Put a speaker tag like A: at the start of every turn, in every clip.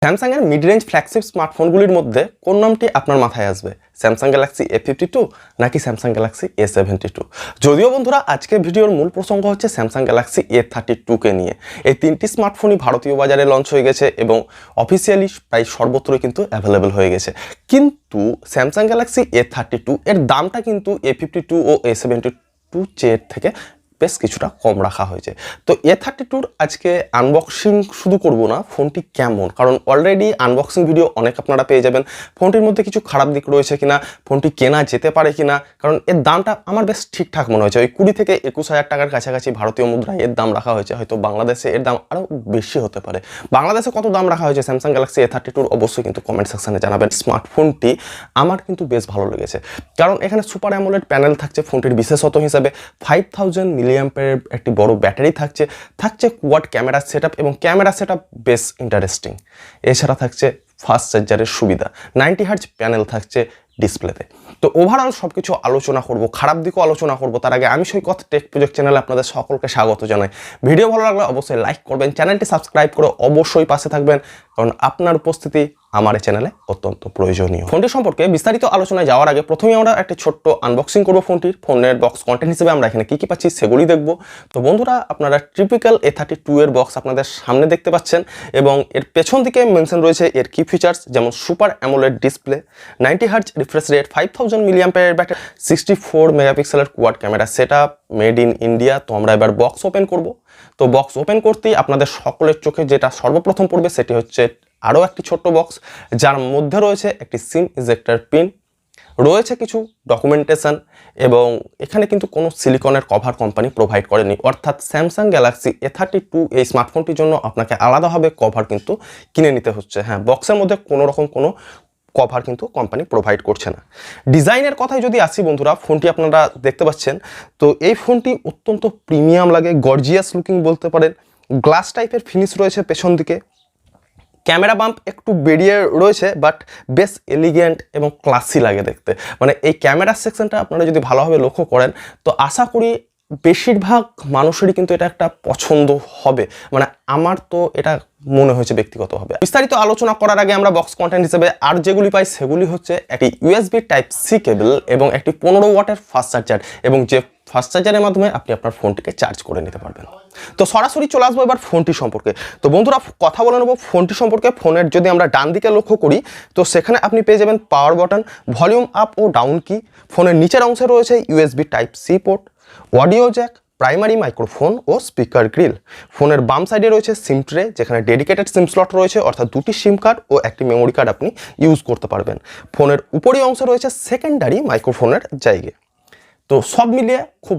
A: Samsung এর mid range flagship স্মার্টফোনগুলির মধ্যে কোন নামটি আপনার মাথায় আসবে? স্যামসাং গ্যালাক্সি A52 নাকি স্যামসাং গ্যালাক্সি A72? যদিও বন্ধুরা আজকের ভিডিওর মূল প্রসঙ্গ হচ্ছে স্যামসাং গ্যালাক্সি A32 কে নিয়ে। এই তিনটি স্মার্টফোনই ভারতীয় বাজারে লঞ্চ হয়ে গেছে এবং অফিসিয়ালি প্রায় সর্বত্রই কিন্তু অ্যাভেলেবেল হয়ে গেছে। কিন্তু স্যামসাং গ্যালাক্সি A32 এর দামটা কিন্তু A52 ও A72 চেয়ের থেকে বেশ কিছুটা কম রাখা হয়েছে। তো A32 আজকে আনবক্সিং শুধু করব না, ফোনটি কেমন, কারণ অলরেডি আনবক্সিং ভিডিও অনেক আপনারা পেয়ে যাবেন। ফোনটির মধ্যে কিছু খারাপ দিক রয়েছে কিনা, ফোনটি কেনা যেতে পারে কিনা, কারণ এর দামটা আমার বেশ ঠিকঠাক মনে হয়েছে। ওই 20 থেকে 21,000 টাকার কাছাকাছি ভারতীয় মুদ্রায় এর দাম রাখা হয়েছে। হয়তো বাংলাদেশে এর দাম আরও বেশি হতে পারে। বাংলাদেশে কত দাম রাখা হয়েছে স্যামসাং গ্যালাক্সি A32 অবশ্যই কিন্তু কমেন্ট সেকশনে জানাবেন। স্মার্টফোনটি আমার কিন্তু বেশ ভালো লেগেছে, কারণ এখানে সুপার অ্যামোলেড প্যানেল থাকছে। ফোনটির বিশেষত হিসাবে 5000 মিলিঅ্যাম্পিয়ারের একটি বড় ব্যাটারি থাকছে কোয়াড ক্যামেরা সেটআপ, এবং ক্যামেরা সেটআপ বেশ ইন্টারেস্টিং। এছাড়া থাকছে ফাস্ট চার্জারের সুবিধা, 90 হার্জ প্যানেল থাকছে ডিসপ্লেতে। তো ওভারঅল সব কিছু আলোচনা করব, খারাপ দিকও আলোচনা করব। তার আগে আমি সৈকত টেক প্রজেক্ট চ্যানেলে আপনাদের সকলকে স্বাগত জানাই। ভিডিও ভালো লাগলে অবশ্যই লাইক করবেন, চ্যানেলটি সাবস্ক্রাইব করে অবশ্যই পাশে থাকবেন, কারণ আপনার উপস্থিতি আমার এই চ্যানেলে অত্যন্ত প্রয়োজনীয়। ফোনটি সম্পর্কে বিস্তারিত আলোচনায় যাওয়ার আগে প্রথমে আমরা একটা ছোট্ট আনবক্সিং করব ফোনটির। ফোনের বক্স কন্টেন্ট হিসেবে আমরা এখানে কি পাচ্ছি সেগুলি দেখব। তো বন্ধুরা, আপনারা টিপিক্যাল A32 এর বক্স আপনাদের সামনে দেখতে পাচ্ছেন, এবং এর পেছন দিকে মেনশন রয়েছে এর কি ফিচার্স, যেমন super AMOLED display, 90 hertz refresh rate, 5000 মিলিঅ্যাম্পিয়ারের ব্যাটারি, 64 মেগাপিক্সেলের quad camera setup, made in India. তো আমরা এবার বক্স ওপেন করব। তো বক্স ওপেন করতেই আপনাদের সকলের চোখে যেটা সর্বপ্রথম পড়বে সেটি হচ্ছে আরও একটি ছোট্ট বক্স, যার মধ্যে রয়েছে একটি সিম ইজেক্টর পিন, রয়েছে কিছু ডকুমেন্টেশন, এবং এখানে কিন্তু কোনো সিলিকনের কভার কোম্পানি প্রোভাইড করেনি। অর্থাৎ স্যামসাং গ্যালাক্সি A32 এই স্মার্টফোনটির জন্য আপনাকে আলাদাভাবে কভার কিন্তু কিনে নিতে হচ্ছে। হ্যাঁ, বক্সের মধ্যে কোনো রকম কোনো কভার কিন্তু কোম্পানি প্রোভাইড করছে না। ডিজাইনের কথায় যদি আসি বন্ধুরা, ফোনটি আপনারা দেখতে পাচ্ছেন। তো এই ফোনটি অত্যন্ত প্রিমিয়াম লাগে, গর্জিয়াস লুকিং বলতে পারেন। গ্লাস টাইপের ফিনিশ রয়েছে পেছন দিকে, ক্যামেরা বাম্প একটু বেরিয়ে রয়েছে, বাট বেশ এলিগেন্ট এবং ক্লাসি লাগে দেখতে। মানে এই ক্যামেরা সেকশনটা আপনারা যদি ভালোভাবে লক্ষ্য করেন, তো আশা করি বেশিরভাগ মানুষেরই কিন্তু এটা একটা পছন্দ হবে। মানে আমার তো এটা মনে হয়েছে ব্যক্তিগতভাবে। বিস্তারিত আলোচনা করার আগে আমরা বক্স কন্টেন্ট হিসেবে আর যেগুলি পাই সেগুলি হচ্ছে একটি USB Type-C কেবল এবং একটি 15 ওয়াটের ফাস্ট চার্জার, এবং যে ফাস্ট চার্জারের মাধ্যমে আপনি আপনার ফোনটিকে চার্জ করে নিতে পারবেন। তো সরাসরি চলে আসবো এবার ফোনটি সম্পর্কে। তো বন্ধুরা, কথা বলে নেবো ফোনটি সম্পর্কে। ফোনের যদি আমরা ডান দিকে লক্ষ্য করি, তো সেখানে আপনি পেয়ে যাবেন পাওয়ার বাটন, ভলিউম আপ ও ডাউন কি। ফোনের নিচের অংশে রয়েছে USB Type-C port, audio jack, primary microphone ও স্পিকার গ্রিল। ফোনের বাম সাইডে রয়েছে সিম ট্রে, যেখানে ডেডিকেটেড সিম স্লট রয়েছে, অর্থাৎ দুটি সিম কার্ড ও একটি মেমোরি কার্ড আপনি ইউজ করতে পারবেন। ফোনের উপরি অংশে রয়েছে সেকেন্ডারি মাইক্রোফোনের জায়গা। তো সব মিলিয়ে খুব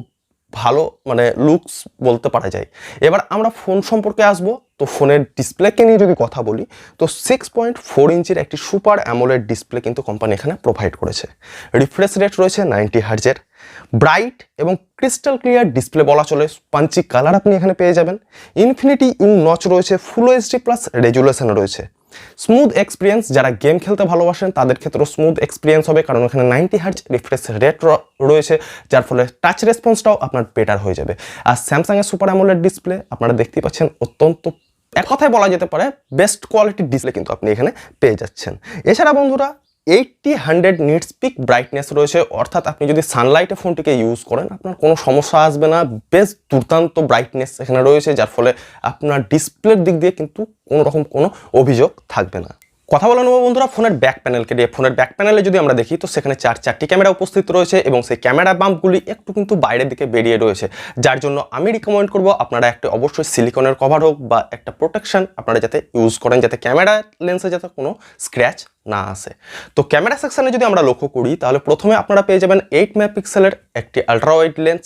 A: ভালো মানে লুকস বলতে পারা যায়। এবার আমরা ফোন সম্পর্কে আসবো। তো ফোনের ডিসপ্লেকে নিয়ে যদি কথা বলি, তো 6.4 ইঞ্চির একটি সুপার অ্যামোলেড ডিসপ্লে কিন্তু কোম্পানি এখানে প্রোভাইড করেছে। রিফ্রেশ রেট রয়েছে 90 হার্জের, ব্রাইট এবং ক্রিস্টাল ক্লিয়ার ডিসপ্লে বলা চলে, পাঞ্চি কালার আপনি এখানে পেয়ে যাবেন। ইনফিনিটি ইউ নচ রয়েছে, ফুল HD প্লাস রেজুলেশন রয়েছে। স্মুথ এক্সপিরিয়েন্স, যারা গেম খেলতে ভালোবাসেন তাদের ক্ষেত্রেও স্মুথ এক্সপিরিয়েন্স হবে, কারণ এখানে 90 হার্জ রিফ্রেশ রেট রয়েছে, যার ফলে টাচ রেসপন্সটাও আপনার বেটার হয়ে যাবে। আর স্যামসাংয়ের সুপার অ্যামোলেড ডিসপ্লে আপনারা দেখতেই পাচ্ছেন, অত্যন্ত এক কথায় বলা যেতে পারে বেস্ট কোয়ালিটির ডিসপ্লে কিন্তু আপনি এখানে পেয়ে যাচ্ছেন। এছাড়া বন্ধুরা 80-100 নিটস পিক ব্রাইটনেস রয়েছে, অর্থাৎ আপনি যদি সানলাইটে ফোনটিকে ইউজ করেন আপনার কোনো সমস্যা আসবে না। বেশ দুর্দান্ত ব্রাইটনেস এখানে রয়েছে, যার ফলে আপনার ডিসপ্লের দিক দিয়ে কিন্তু কোনো রকম কোনো অভিযোগ থাকবে না। কথা বলে নেবো বন্ধুরা ফোনের ব্যাক প্যানেলকে নিয়ে। ফোনের ব্যাক প্যানেলে যদি আমরা দেখি, তো সেখানে চারটি ক্যামেরা উপস্থিত রয়েছে, এবং সেই ক্যামেরা বাম্পগুলি একটু কিন্তু বাইরের দিকে বেরিয়ে রয়েছে, যার জন্য আমি রিকমেন্ড করবো আপনারা একটা অবশ্যই সিলিকনের কভার হোক বা একটা প্রোটেকশন আপনারা যাতে ইউজ করেন, যাতে ক্যামেরা লেন্সে যাতে কোনো স্ক্র্যাচ না আসে। তো ক্যামেরা সেকশনে যদি আমরা লক্ষ্য করি, তাহলে প্রথমে আপনারা পেয়ে যাবেন 8 মেগাপিক্সেলের একটি আলট্রা ওয়াইড লেন্স।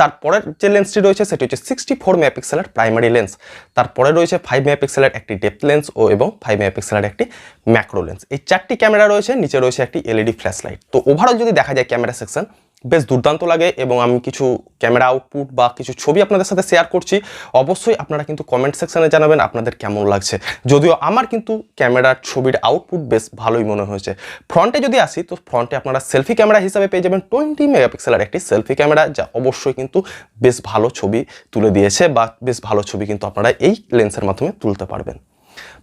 A: তারপরের যে লেন্সটি রয়েছে সেটি হচ্ছে 64 মেগাপিক্সেলের প্রাইমারি লেন্স। তারপরে রয়েছে 5 মেগাপিক্সেলের একটি ডেপথ লেন্স এবং 5 মেগাপিক্সেলের একটি ম্যাক্রো লেন্স। এই চারটি ক্যামেরা রয়েছে, নিচে রয়েছে একটি LED ফ্ল্যাশ লাইট। তো ওভারঅল যদি দেখা যায় ক্যামেরা সেকশন বেশ দুর্দান্ত লাগে, এবং আমি কিছু ক্যামেরা আউটপুট বা কিছু ছবি আপনাদের সাথে শেয়ার করছি। অবশ্যই আপনারা কিন্তু কমেন্ট সেকশনে জানাবেন আপনাদের কেমন লাগছে। যদিও আমার কিন্তু ক্যামেরার ছবির আউটপুট বেশ ভালোই মনে হয়েছে। ফ্রন্টে যদি আসি, তো ফ্রন্টে আপনারা সেলফি ক্যামেরা হিসাবে পেয়ে যাবেন 20 মেগাপিক্সেলের একটি সেলফি ক্যামেরা, যা অবশ্যই কিন্তু বেশ ভালো ছবি তুলে দিয়েছে, বা বেশ ভালো ছবি কিন্তু আপনারা এই লেন্সের মাধ্যমে তুলতে পারবেন।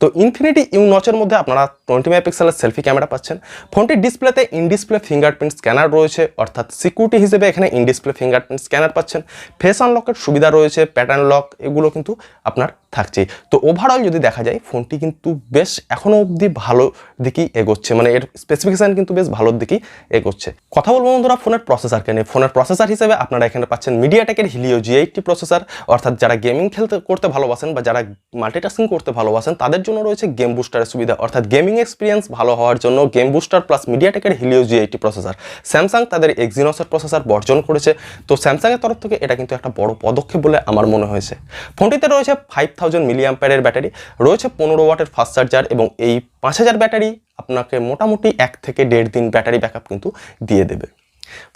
A: তো ইনফিনিটি ইউ নচের মধ্যে আপনারা 20 মেগাপিক্সেলের সেলফি ক্যামেরা পাচ্ছেন। ফোনটির ডিসপ্লেতে ইন ডিসপ্লে ফিঙ্গারপ্রিন্ট স্ক্যানার রয়েছে, অর্থাৎ সিকিউরিটি হিসেবে এখানে ইন ডিসপ্লে ফিঙ্গারপ্রিন্ট স্ক্যানার পাচ্ছেন। ফেস আনলকের সুবিধা রয়েছে, প্যাটার্ন লক এগুলো কিন্তু আপনার থাকছেই। তো ওভারঅল যদি দেখা যায় ফোনটি কিন্তু বেশ এখনও অবধি ভালো দিকেই এগোচ্ছে, মানে এর স্পেসিফিকেশান কিন্তু বেশ ভালোর দিকেই এগোচ্ছে। কথা বলবো বন্ধুরা ফোনের প্রসেসরকে নিয়ে। ফোনের প্রসেসর হিসেবে আপনারা এখানে পাচ্ছেন মিডিয়াটেকের হিলিও G80 প্রসেসর, অর্থাৎ যারা গেমিং করতে ভালোবাসেন বা যারা মাল্টিটাস্কিং করতে ভালোবাসেন তাদের জন্য রয়েছে গেম বুস্টারের সুবিধা, অর্থাৎ গেমিং এক্সপিরিয়েন্স ভালো হওয়ার জন্য গেম বুস্টার প্লাস মিডিয়াটেকের হিলিও G80 প্রসেসর। স্যামসাং তাদের এক্সিনোসের প্রসেসর বর্জন করেছে, তো স্যামসাংয়ের তরফ থেকে এটা কিন্তু একটা বড় পদক্ষেপ বলে আমার মনে হয়েছে। ফোনটিতে রয়েছে 5000 মিলিঅ্যাম্পিয়ারের ব্যাটারি, রয়েছে 15 ওয়াটের ফাস্ট চার্জার, এবং এই 5000 ব্যাটারি আপনাকে মোটামুটি 1 থেকে 1.5 দিন ব্যাটারি ব্যাকআপ কিন্তু দিয়ে দেবে।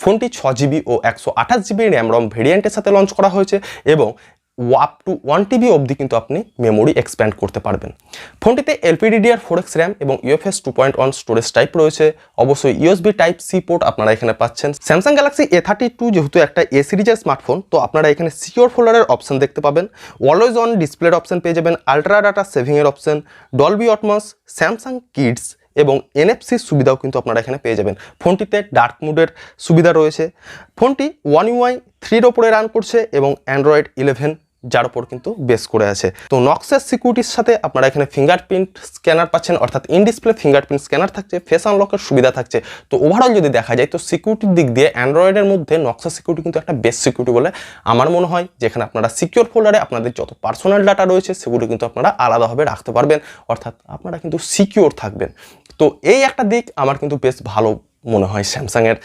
A: ফোনটি 6GB ও 128GB র্যাম রম ভেরিয়েন্টের সাথে লঞ্চ করা হয়েছে, এবং আপ টু 1TB অবধি কিন্তু আপনি মেমোরি এক্সপ্যান্ড করতে পারবেন। ফোনটিতে LPDDR4X র্যাম এবং UFS 2.1 স্টোরেজ টাইপ রয়েছে। অবশ্যই USB Type-C পোর্ট আপনারা এখানে পাচ্ছেন। স্যামসাং গ্যালাক্সি A32 যেহেতু একটা A সিরিজের স্মার্টফোন, তো আপনারা এখানে সিকিউর ফোল্ডারের অপশন দেখতে পাবেন, অলওয়েজ অন ডিসপ্লের অপশন পেয়ে যাবেন, আলট্রা ডাটা সেভিংয়ের option, Dolby Atmos, Samsung Kids এবং NFC সুবিধাও কিন্তু আপনারা এখানে পেয়ে যাবেন। ফোনটিতে ডার্ক মোডের সুবিধা রয়েছে। ফোনটি One UI 3 ওপরে রান করছে এবং Android 11 যার উপর কিন্তু বেস করে আছে। তো নক্সের সিকিউরিটির সাথে আপনারা এখানে ফিঙ্গারপ্রিন্ট স্ক্যানার পাচ্ছেন, অর্থাৎ ইন ডিসপ্লে ফিঙ্গারপ্রিন্ট স্ক্যানার থাকছে, ফেস আনলকের সুবিধা থাকছে। তো ওভারঅল যদি দেখা যায় তো সিকিউরিটির দিক দিয়ে অ্যান্ড্রয়েডের মধ্যে নক্সের সিকিউরিটি কিন্তু একটা বেস্ট সিকিউরিটি বলে আমার মনে হয়, যেখানে আপনারা সিকিউর ফোল্ডারে আপনাদের যত পার্সোনাল ডাটা রয়েছে সেগুলো কিন্তু আপনারা আলাদাভাবে রাখতে পারবেন, অর্থাৎ আপনারা কিন্তু সিকিউর থাকবেন। তো এই একটা দিক আমার কিন্তু বেশ ভালো মনে হয় স্যামসাংয়ের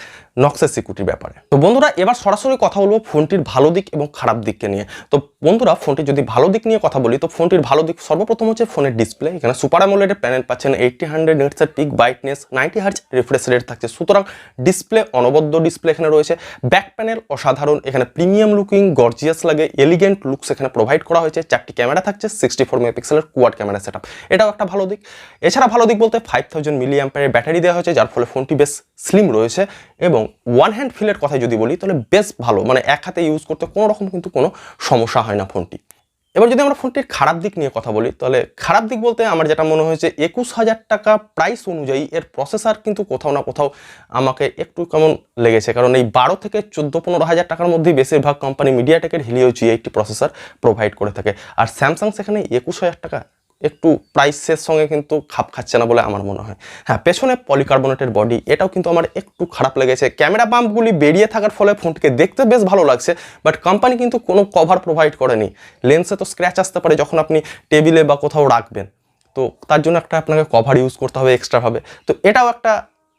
A: নক্সের সিকিউরিটির ব্যাপারে। তো বন্ধুরা এবার সরাসরি কথা বলবো ফোনটির ভালো দিক এবং খারাপ দিককে নিয়ে। তো বন্ধুরা ফোনটির যদি ভালো দিক নিয়ে কথা বলি তো ফোনটির ভালো দিক সর্বপ্রথম হচ্ছে ফোনের ডিসপ্লে। এখানে সুপার অ্যামোলেড প্যানেল পাচ্ছেন, 80-100 নিটসের peak brightness, 90 hertz refresh rate থাকছে, সুতরাং ডিসপ্লে অনবদ্য ডিসপ্লে এখানে রয়েছে। ব্যাক প্যানেল অসাধারণ, এখানে প্রিমিয়াম লুকিং গর্জিয়াস লাগে, এলিগেন্ট লুকস এখানে প্রোভাইড করা হয়েছে। 4টি ক্যামেরা থাকছে, 64 মেগাপিক্সেলের কোয়াড ক্যামেরা সেটআপ, এটাও একটা ভালো দিক। এছাড়া ভালো দিক বলতে 5000 মিলিঅ্যাম্পিয়ারের ব্যাটারি দেওয়া হয়েছে, যার ফলে ফোনটি বেশ স্লিম রয়েছে, এবং ওয়ান হ্যান্ড ফিলের কথা যদি বলি তাহলে বেশ ভালো, মানে এক হাতে ইউজ করতে কোনো রকম কিন্তু কোনো সমস্যা হয় না ফোনটি। এবার যদি আমরা ফোনটির খারাপ দিক নিয়ে কথা বলি তাহলে খারাপ দিক বলতে আমার যেটা মনে হয়েছে 21,000 টাকা প্রাইস অনুযায়ী এর প্রসেসর কিন্তু কোথাও না কোথাও আমাকে একটু কেমন লেগেছে, কারণ এই 12 থেকে 14-15 হাজার টাকার মধ্যেই বেশিরভাগ কোম্পানি মিডিয়াটেকের হিলিও G80 প্রসেসর প্রোভাইড করে থাকে, আর স্যামসাং সেখানে 21,000 টাকা একটু প্রাইসের সঙ্গে কিন্তু খাপ খাচ্ছে না বলে আমার মনে হয়। হ্যাঁ, পেছনে পলিকার্বনেটের বডি এটাও কিন্তু আমার একটু খারাপ লেগেছে। ক্যামেরা বাম্পগুলি বেরিয়ে থাকার ফলে ফোনটিকে দেখতে বেশ ভালো লাগছে, বাট কোম্পানি কিন্তু কোনো কভার প্রোভাইড করেনি। লেন্সে তো স্ক্র্যাচ আসতে পারে যখন আপনি টেবিলে বা কোথাও রাখবেন, তো তার জন্য একটা আপনাকে কভার ইউজ করতে হবে এক্সট্রাভাবে, তো এটাও একটা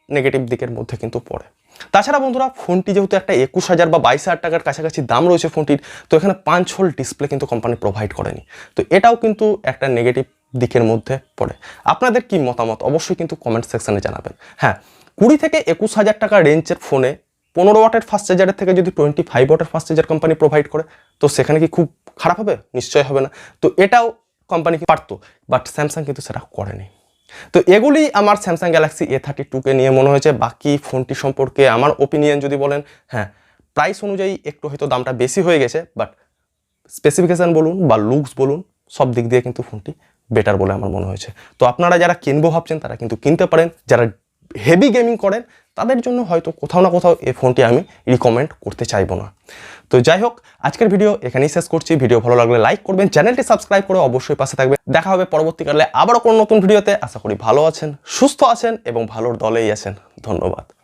A: নেগেটিভ দিকের মধ্যে কিন্তু পড়ে। তাছাড়া বন্ধুরা ফোনটি যেহেতু একটা 21,000 বা 22,000 টাকার কাছাকাছি দাম রয়েছে ফোনটির, তো এখানে 5 হোল ডিসপ্লে কিন্তু কোম্পানি প্রোভাইড করেনি, তো এটাও কিন্তু একটা নেগেটিভ দিকের মধ্যে পড়ে। আপনাদের কি মতামত অবশ্যই কিন্তু কমেন্ট সেকশনে জানাবেন। হ্যাঁ, 20 থেকে 21,000 টাকা রেঞ্জের ফোনে 15 ওয়াটের ফাস্ট চার্জারের থেকে যদি 25 ওয়াটের ফাস্ট চার্জার কোম্পানি প্রোভাইড করে, তো সেখানে কি খুব খারাপ হবে? নিশ্চয় হবে না। তো এটাও কোম্পানি পারতো, বাট স্যামসাং কিন্তু সেটা করেনি। তো এগুলি আমার স্যামসাং গ্যালাক্সি A32কে নিয়ে মনে হয়েছে। বাকি ফোনটি সম্পর্কে আমার ওপিনিয়ন যদি বলেন, হ্যাঁ প্রাইস অনুযায়ী একটু হয়তো দামটা বেশি হয়ে গেছে, বাট স্পেসিফিকেশান বলুন বা লুকস বলুন সব দিক দিয়ে কিন্তু ফোনটি বেটার বলে আমার মনে হয়েছে। তো আপনারা যারা কিনবো ভাবছেন তারা কিন্তু কিনতে পারেন, যারা হেভি গেমিং করেন তাদের জন্য হয়তো কোথাও না কোথাও এই ফোনটি আমি রিকমেন্ড করতে চাইবো না। তো যাই হোক, আজকের ভিডিও এখানেই শেষ করছি। ভিডিও ভালো লাগলে লাইক করবেন, চ্যানেলটি সাবস্ক্রাইব করে অবশ্যই পাশে থাকবেন। দেখা হবে পরবর্তীকালে আবারও কোনো নতুন ভিডিওতে। আশা করি ভালো আছেন, সুস্থ আছেন এবং ভালোর দলেই আছেন। ধন্যবাদ।